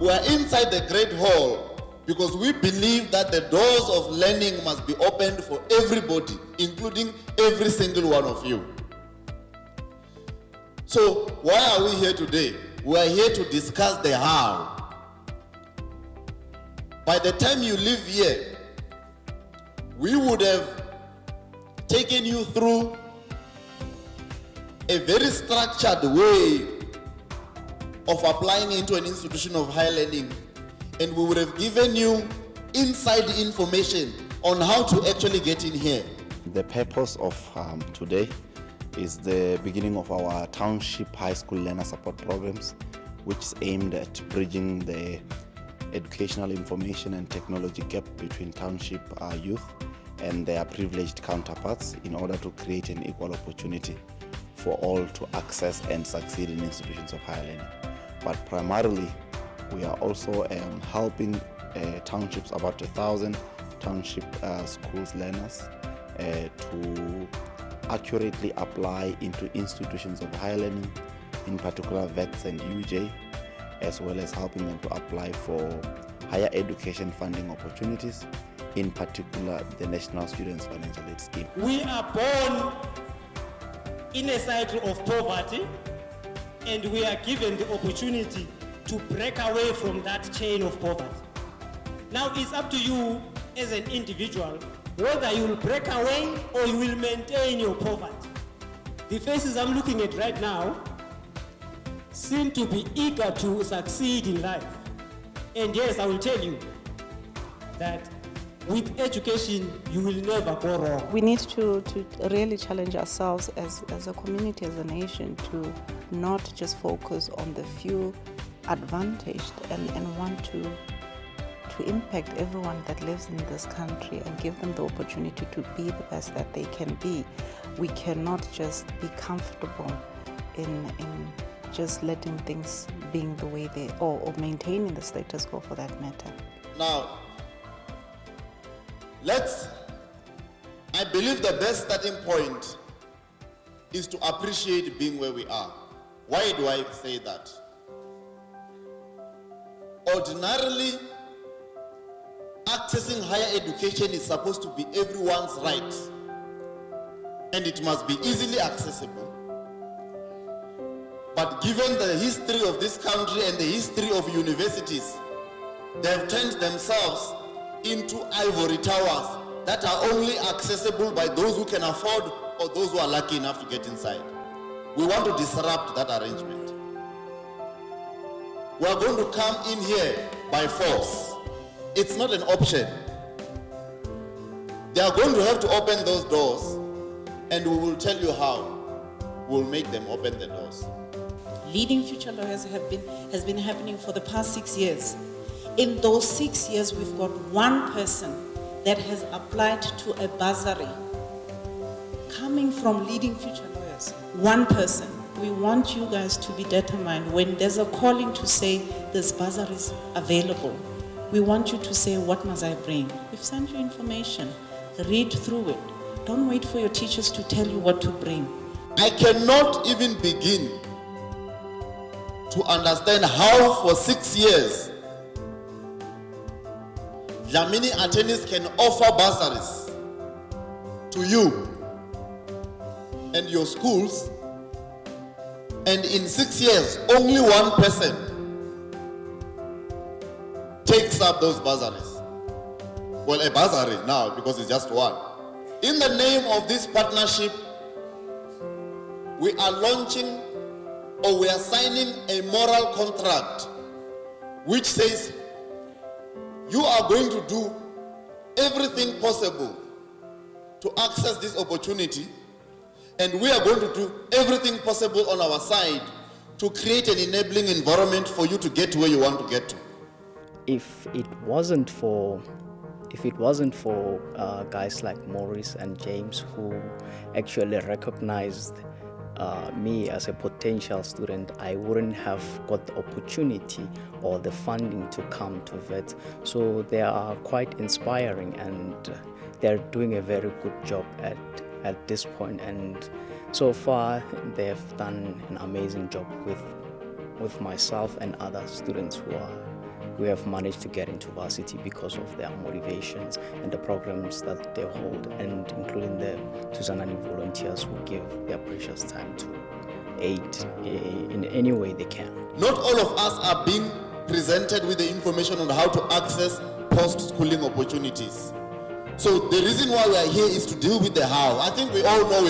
We are inside the Great Hall because we believe that the doors of learning must be opened for everybody, including every single one of you. So why are we here today? We are here to discuss the how. By the time you leave here, we would have taken you through a very structured way of applying into an institution of higher learning, and we would have given you inside information on how to actually get in here. The purpose of today is the beginning of our Township High School Learner Support Programs, which is aimed at bridging the educational information and technology gap between Township youth and their privileged counterparts in order to create an equal opportunity for all to access and succeed in institutions of higher learning. But primarily, we are also helping townships, about 1,000 township schools learners, to accurately apply into institutions of higher learning, in particular VETs and UJ, as well as helping them to apply for higher education funding opportunities, in particular the National Students Financial Aid Scheme. We are born in a cycle of poverty, and we are given the opportunity to break away from that chain of poverty. Now it's up to you as an individual whether you will break away or you will maintain your poverty. The faces I'm looking at right now seem to be eager to succeed in life. And yes, I will tell you that with education, you will never go wrong. We need to really challenge ourselves as a community, as a nation, to not just focus on the few advantaged and want to impact everyone that lives in this country and give them the opportunity to be the best that they can be. We cannot just be comfortable in just letting things being the way they are, or maintaining the status quo for that matter. Now, I believe the best starting point is to appreciate being where we are. Why do I say that? Ordinarily, accessing higher education is supposed to be everyone's right, and it must be easily accessible. But given the history of this country and the history of universities, they have turned themselves into ivory towers that are only accessible by those who can afford or those who are lucky enough to get inside. We want to disrupt that arrangement. We are going to come in here by force. It's not an option. They are going to have to open those doors, and we will tell you how. We'll make them open the doors. Leading Future Lawyers has been happening for the past 6 years. In those 6 years, we've got one person that has applied to a bursary coming from Leading Future Lawyers. One person. We want you guys to be determined. When there's a calling to say this bursary is available, we want you to say, what must I bring? We've sent you information. Read through it. Don't wait for your teachers to tell you what to bring. I cannot even begin to understand how for 6 years Dlamini Attorneys can offer bursaries to you and your schools, and in 6 years only one person takes up those bursaries. Well, a bursary now, because it's just one. In the name of this partnership, we are launching, or we are signing a moral contract which says you are going to do everything possible to access this opportunity, and we are going to do everything possible on our side to create an enabling environment for you to get to where you want to get to. If it wasn't for guys like Maurice and James, who actually recognized me as a potential student, I wouldn't have got the opportunity or the funding to come to VET. So they are quite inspiring, and they're doing a very good job at this point. And so far, they've done an amazing job with myself and other students who are we have managed to get into varsity because of their motivations and the programs that they hold, and including the Thusanani volunteers who give their precious time to aid in any way they can. Not all of us are being presented with the information on how to access post-schooling opportunities. So the reason why we are here is to deal with the how. I think we all know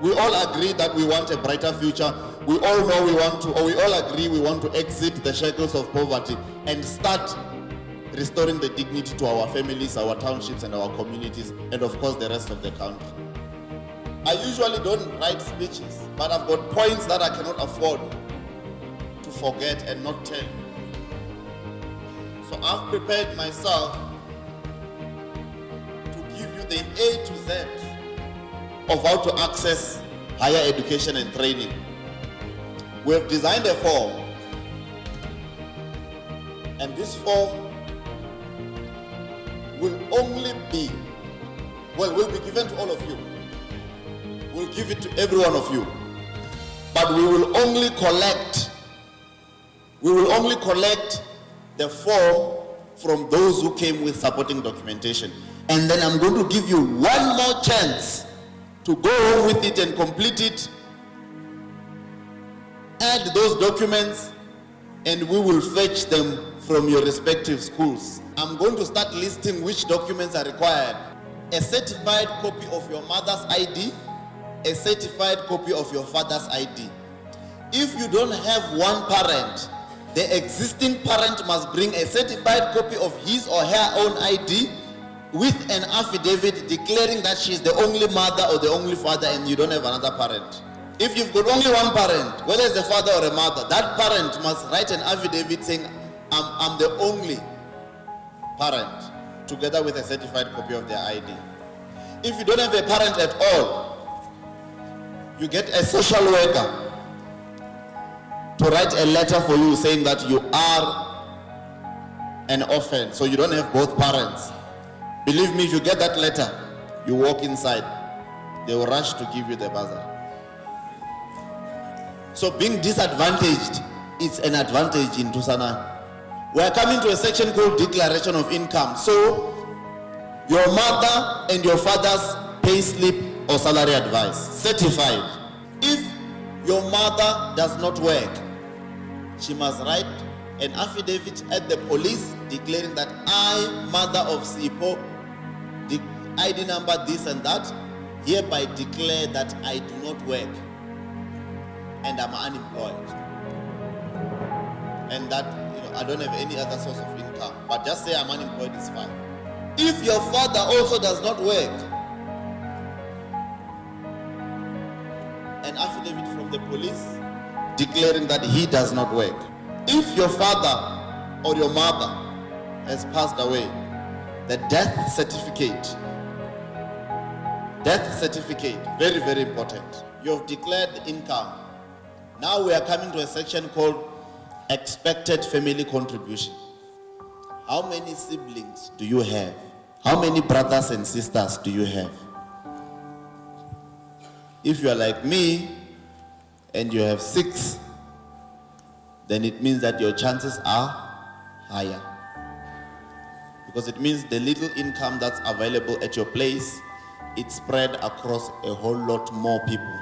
we all agree that we want a brighter future. We all know we all agree we want to exit the shackles of poverty and start restoring the dignity to our families, our townships, and our communities, and of course the rest of the country. I usually don't write speeches, but I've got points that I cannot afford to forget and not tell you. So I've prepared myself to give you the A to Z of how to access higher education and training. We have designed a form, and this form will be given to all of you. We'll give it to every one of you. But we will only collect the form from those who came with supporting documentation. And then I'm going to give you one more chance to go home with it and complete it. Add those documents, and we will fetch them from your respective schools. I'm going to start listing which documents are required. A certified copy of your mother's ID, a certified copy of your father's ID. If you don't have one parent, the existing parent must bring a certified copy of his or her own ID with an affidavit declaring that she is the only mother or the only father and you don't have another parent. If you've got only one parent, whether it's a father or a mother, that parent must write an affidavit saying, I'm the only parent, together with a certified copy of their ID. If you don't have a parent at all, you get a social worker to write a letter for you saying that you are an orphan, so you don't have both parents. Believe me, if you get that letter, you walk inside, they will rush to give you the bursary. So being disadvantaged is an advantage in Thusanani. We are coming to a section called Declaration of Income. So your mother and your father's pay slip or salary advice, certified. If your mother does not work, she must write an affidavit at the police declaring that I, mother of Sipo, the ID number this and that, hereby declare that I do not work and I'm unemployed. And that, I don't have any other source of income, but just say I'm unemployed is fine. If your father also does not work, an affidavit from the police declaring that he does not work. If your father or your mother has passed away, the death certificate, very, very important. You have declared the income. Now we are coming to a section called expected family contribution. How many siblings do you have? How many brothers and sisters do you have? If you are like me and you have 6, then it means that your chances are higher. Because it means the little income that's available at your place, it's spread across a whole lot more people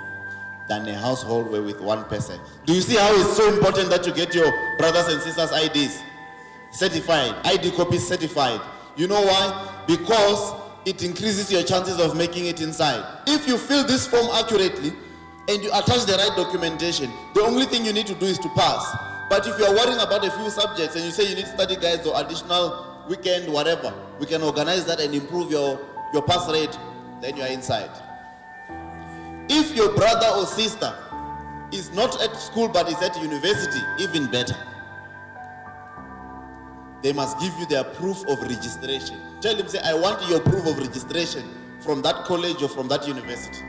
than a household where with one person. Do you see how it's so important that you get your brothers and sisters' IDs certified, ID copies certified? You know why? Because it increases your chances of making it inside. If you fill this form accurately and you attach the right documentation, the only thing you need to do is to pass. But if you are worrying about a few subjects and you say you need study guides or additional weekend, whatever, we can organize that and improve your pass rate, then you are inside. If your brother or sister is not at school but is at university, even better. They must give you their proof of registration. Tell them, say, I want your proof of registration from that college or from that university.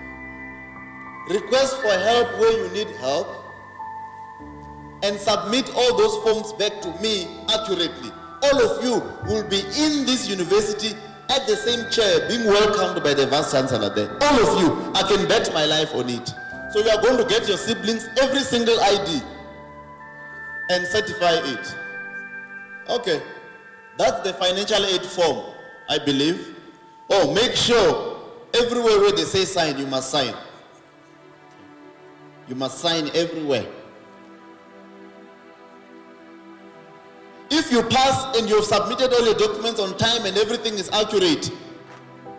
Request for help where you need help and submit all those forms back to me accurately. All of you will be in this university at the same chair being welcomed by the Vice Chancellor there. All of you, I can bet my life on it. So you are going to get your siblings every single ID and certify it. Okay, that's the financial aid form, I believe. Oh, make sure everywhere where they say sign, you must sign. You must sign everywhere. If you pass and you've submitted all your documents on time and everything is accurate,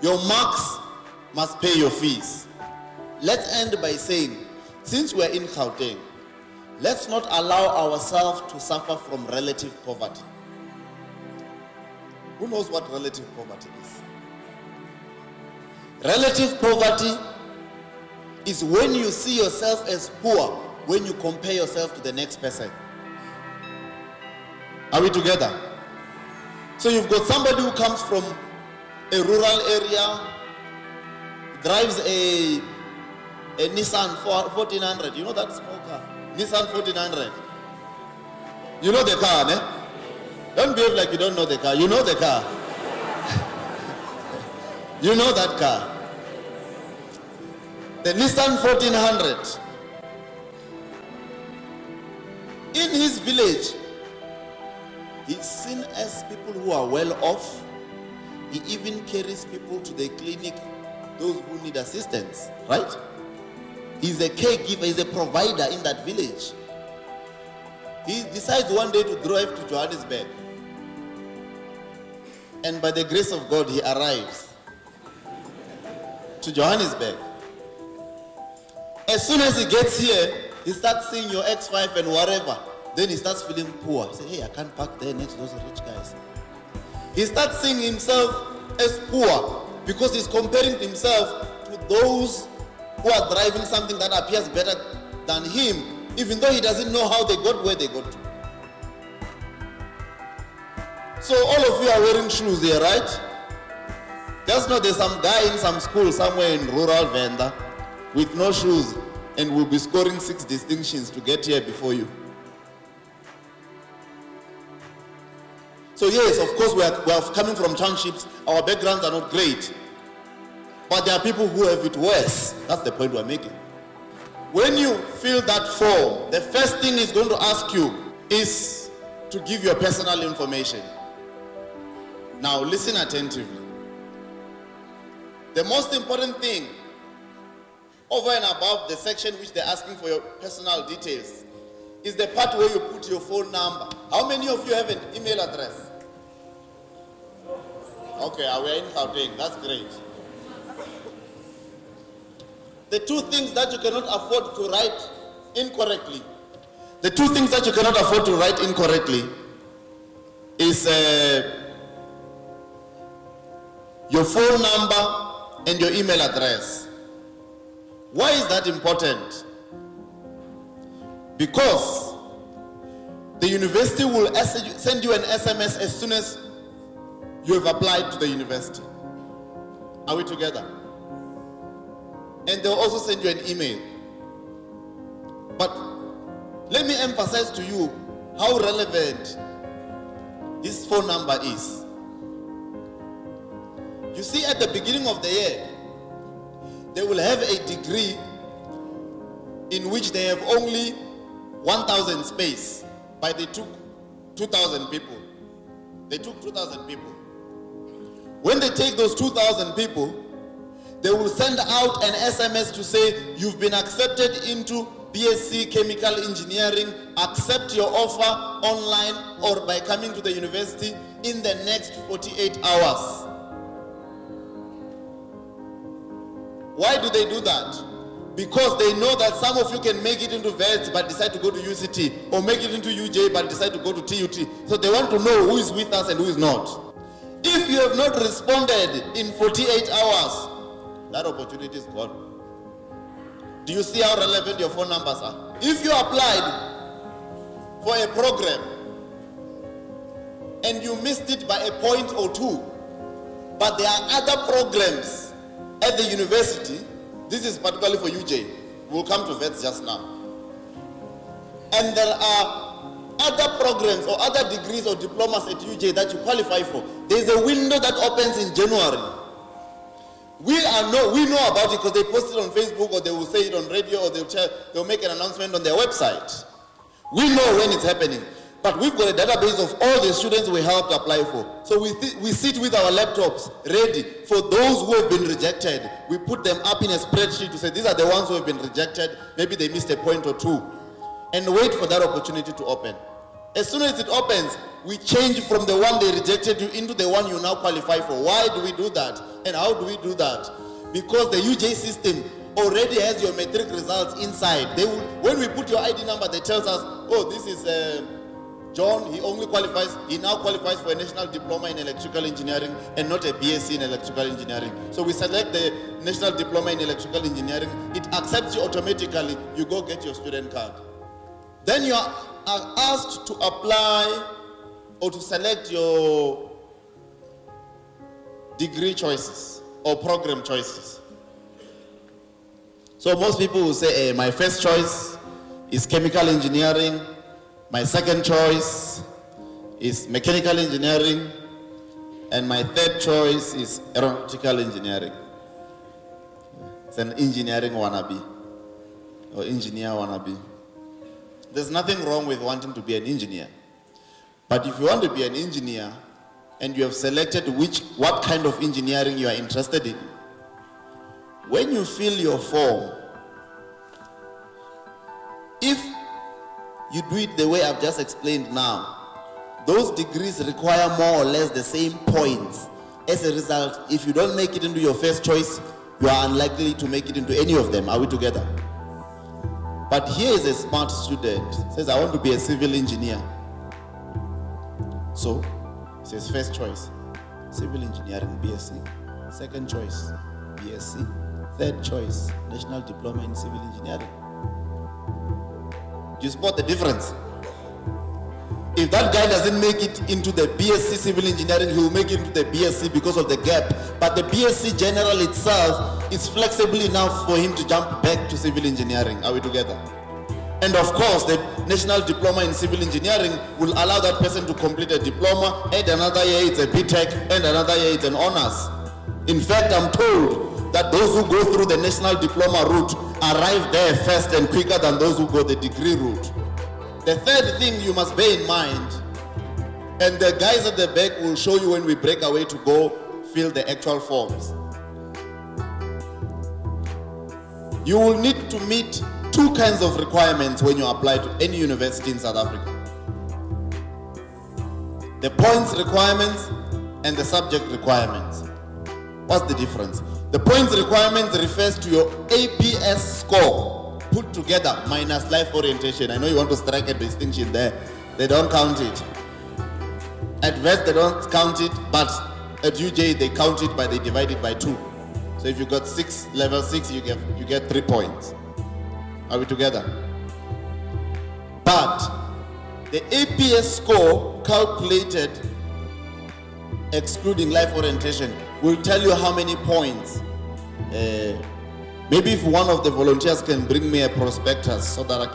your marks must pay your fees. Let's end by saying, since we're in Gauteng, let's not allow ourselves to suffer from relative poverty. Who knows what relative poverty is? Relative poverty is when you see yourself as poor when you compare yourself to the next person. Are we together? So you've got somebody who comes from a rural area, drives a Nissan 1400. You know that small car? Nissan 1400. You know the car, ne? Don't behave like you don't know the car. You know the car. You know that car. The Nissan 1400. In his village, he's seen as people who are well off. He even carries people to the clinic, those who need assistance, right? He's a caregiver, he's a provider in that village. He decides one day to drive to Johannesburg. And by the grace of God, he arrives to Johannesburg. As soon as he gets here, he starts seeing your X5 and whatever. Then he starts feeling poor. He says, hey, I can't park there next to those rich guys. He starts seeing himself as poor because he's comparing himself to those who are driving something that appears better than him, even though he doesn't know how they got where they got to. So all of you are wearing shoes here, right? Just know there's some guy in some school somewhere in rural Venda with no shoes and will be scoring 6 distinctions to get here before you. So yes, of course we are coming from townships, our backgrounds are not great. But there are people who have it worse. That's the point we're making. When you fill that form, the first thing it's going to ask you is to give your personal information. Now listen attentively. The most important thing, over and above the section which they're asking for your personal details, is the part where you put your phone number. How many of you have an email address? Okay, we're in Gauteng, that's great. The two things that you cannot afford to write incorrectly, is your phone number and your email address. Why is that important? Because the university will send you an SMS as soon as you have applied to the university. Are we together? And they'll also send you an email. But let me emphasize to you how relevant this phone number is. You see, at the beginning of the year, they will have a degree in which they have only 1,000 space, but they took 2,000 people. They took 2,000 people. When they take those 2,000 people, they will send out an SMS to say, you've been accepted into BSc Chemical Engineering, accept your offer online or by coming to the university in the next 48 hours. Why do they do that? Because they know that some of you can make it into VETS but decide to go to UCT, or make it into UJ but decide to go to TUT. So they want to know who is with us and who is not. If you have not responded in 48 hours, that opportunity is gone. Do you see how relevant your phone numbers are? If you applied for a program and you missed it by a point or two, but there are other programs at the university, this is particularly for UJ, we'll come to VETS just now, and there are other programs or other degrees or diplomas at UJ that you qualify for, there's a window that opens in January. We know about it because they post it on Facebook, or they will say it on radio, or they'll make an announcement on their website. We know when it's happening. But we've got a database of all the students we helped apply for. So we sit with our laptops ready for those who have been rejected. We put them up in a spreadsheet to say, these are the ones who have been rejected. Maybe they missed a point or two. And wait for that opportunity to open. As soon as it opens, we change from the one they rejected you into the one you now qualify for. Why do we do that? And how do we do that? Because the UJ system already has your matric results inside. When we put your ID number, they tells us, oh, this is John, he now qualifies for a national diploma in electrical engineering and not a BSc in electrical engineering. So we select the national diploma in electrical engineering. It accepts you automatically. You go get your student card. Then you are asked to apply or to select your degree choices or program choices. So most people will say, my first choice is chemical engineering. My second choice is mechanical engineering, and my third choice is aeronautical engineering. It's an engineering wannabe, or engineer wannabe. There's nothing wrong with wanting to be an engineer. But if you want to be an engineer, and you have selected what kind of engineering you are interested in, when you fill your form, if you do it the way I've just explained now, those degrees require more or less the same points. As a result, if you don't make it into your first choice, you are unlikely to make it into any of them. Are we together? But here is a smart student, says, I want to be a civil engineer. So, it says first choice, civil engineering, BSc. Second choice, BSc. Third choice, national diploma in civil engineering. Do you spot the difference? If that guy doesn't make it into the BSc civil engineering, he will make it into the BSc because of the gap. But the BSc general itself is flexible enough for him to jump back to civil engineering. Are we together? And of course, the national diploma in civil engineering will allow that person to complete a diploma, and another year it's a BTech, and another year it's an honors. In fact, I'm told that those who go through the national diploma route arrive there first and quicker than those who go the degree route. The third thing you must bear in mind, and the guys at the back will show you when we break away to go fill the actual forms. You will need to meet two kinds of requirements when you apply to any university in South Africa. The points requirements and the subject requirements. What's the difference? The points requirements refers to your APS score put together minus life orientation. I know you want to strike a distinction there. They don't count it. At VET they don't count it, but at UJ they count it, but they divide it by 2. So if you got level 6, you get 3 points. Are we together? But the APS score calculated excluding life orientation will tell you how many points. Maybe if one of the volunteers can bring me a prospectus so that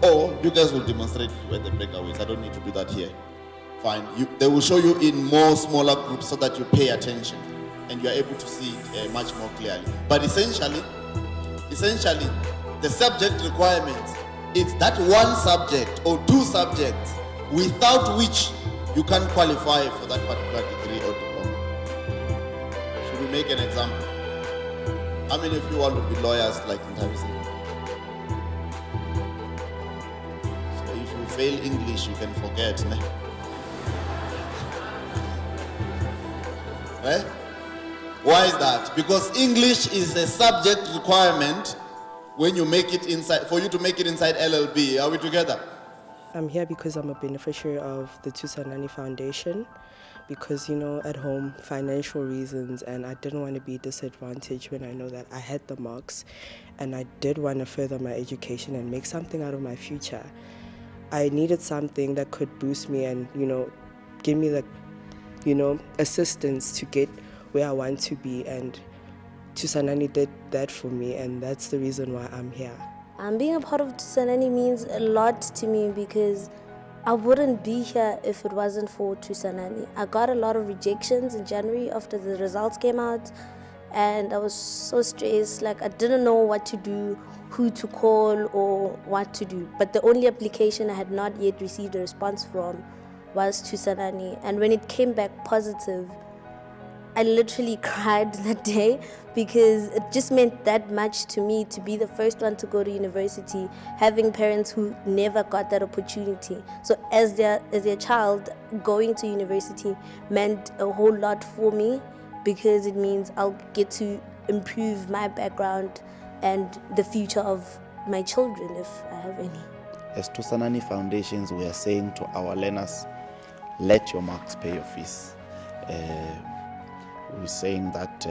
or you guys will demonstrate where the breakaways. I don't need to do that here. Fine. They will show you in more smaller groups so that you pay attention and you are able to see much more clearly. But essentially, the subject requirements, it's that one subject or 2 subjects without which you can't qualify for that particular degree or diploma. Should we make an example? How many of you want to be lawyers like in Thusanani? So if you fail English, you can forget. Ne? Right? Why is that? Because English is a subject requirement when you make it inside, for you to make it inside LLB. Are we together? I'm here because I'm a beneficiary of the Thusanani Foundation because, at home, financial reasons, and I didn't want to be disadvantaged when I know that I had the marks, and I did want to further my education and make something out of my future. I needed something that could boost me and, give me the, assistance to get where I want to be, and Thusanani did that for me, and that's the reason why I'm here. Being a part of Thusanani means a lot to me because I wouldn't be here if it wasn't for Thusanani. I got a lot of rejections in January after the results came out, and I was so stressed, like I didn't know what to do, who to call or what to do. But the only application I had not yet received a response from was Thusanani, and when it came back positive, I literally cried that day because it just meant that much to me to be the first one to go to university, having parents who never got that opportunity. So as their child, going to university meant a whole lot for me because it means I'll get to improve my background and the future of my children if I have any. As Thusanani Foundations, we are saying to our learners, let your marks pay your fees. We're saying that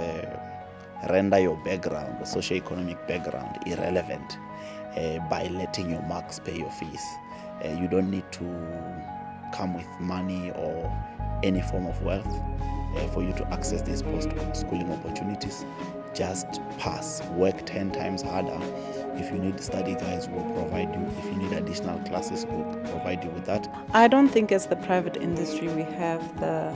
render your background, the socio-economic background, irrelevant by letting your marks pay your fees. You don't need to come with money or any form of wealth for you to access these post-schooling opportunities. Just pass, work 10 times harder. If you need study guides, we'll provide you. If you need additional classes, we'll provide you with that. I don't think as the private industry we have the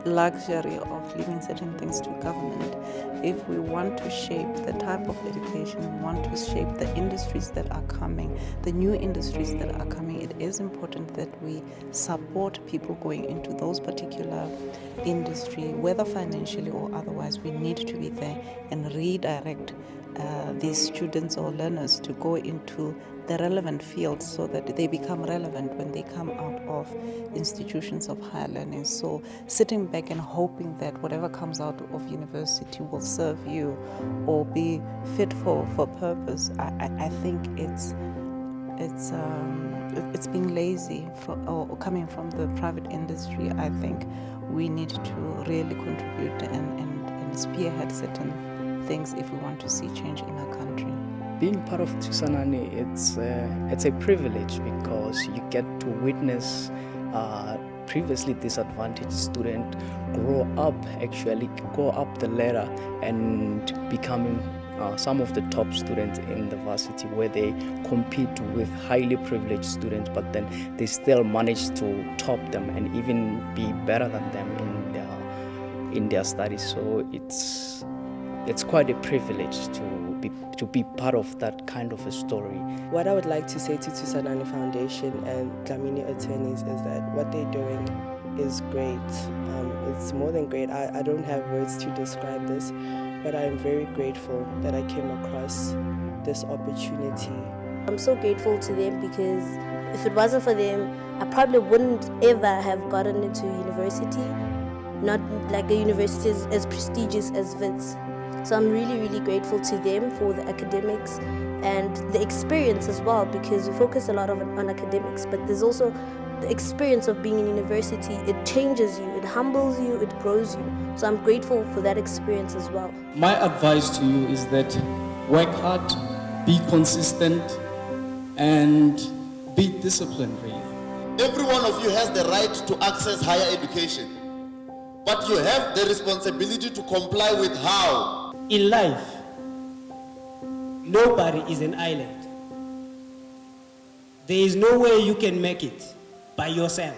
luxury of leaving certain things to government. If we want to shape the type of education, we want to shape the industries that are coming, the new industries that are coming, it is important that we support people going into those particular industry, whether financially or otherwise. We need to be there and redirect these students or learners to go into the relevant fields so that they become relevant when they come out of institutions of higher learning. So sitting back and hoping that whatever comes out of university will serve you or be fit for purpose, I think it's being lazy or coming from the private industry. I think we need to really contribute and spearhead certain things if we want to see change in our country. Being part of Thusanani, it's a privilege because you get to witness previously disadvantaged student go up the ladder and becoming some of the top students in the varsity, where they compete with highly privileged students, but then they still manage to top them and even be better than them in their studies. So it's quite a privilege to be part of that kind of a story. What I would like to say to Thusanani Foundation and Dlamini Attorneys is that what they're doing is great. It's more than great. I don't have words to describe this, but I'm very grateful that I came across this opportunity. I'm so grateful to them because if it wasn't for them, I probably wouldn't ever have gotten into university, not like a university as prestigious as Wits. So I'm really, really grateful to them for the academics and the experience as well, because we focus a lot on academics, but there's also the experience of being in university. It changes you, it humbles you, it grows you. So I'm grateful for that experience as well. My advice to you is that work hard, be consistent, and be disciplined, really. Every one of you has the right to access higher education, but you have the responsibility to comply with how. In life, nobody is an island. There is no way you can make it by yourself.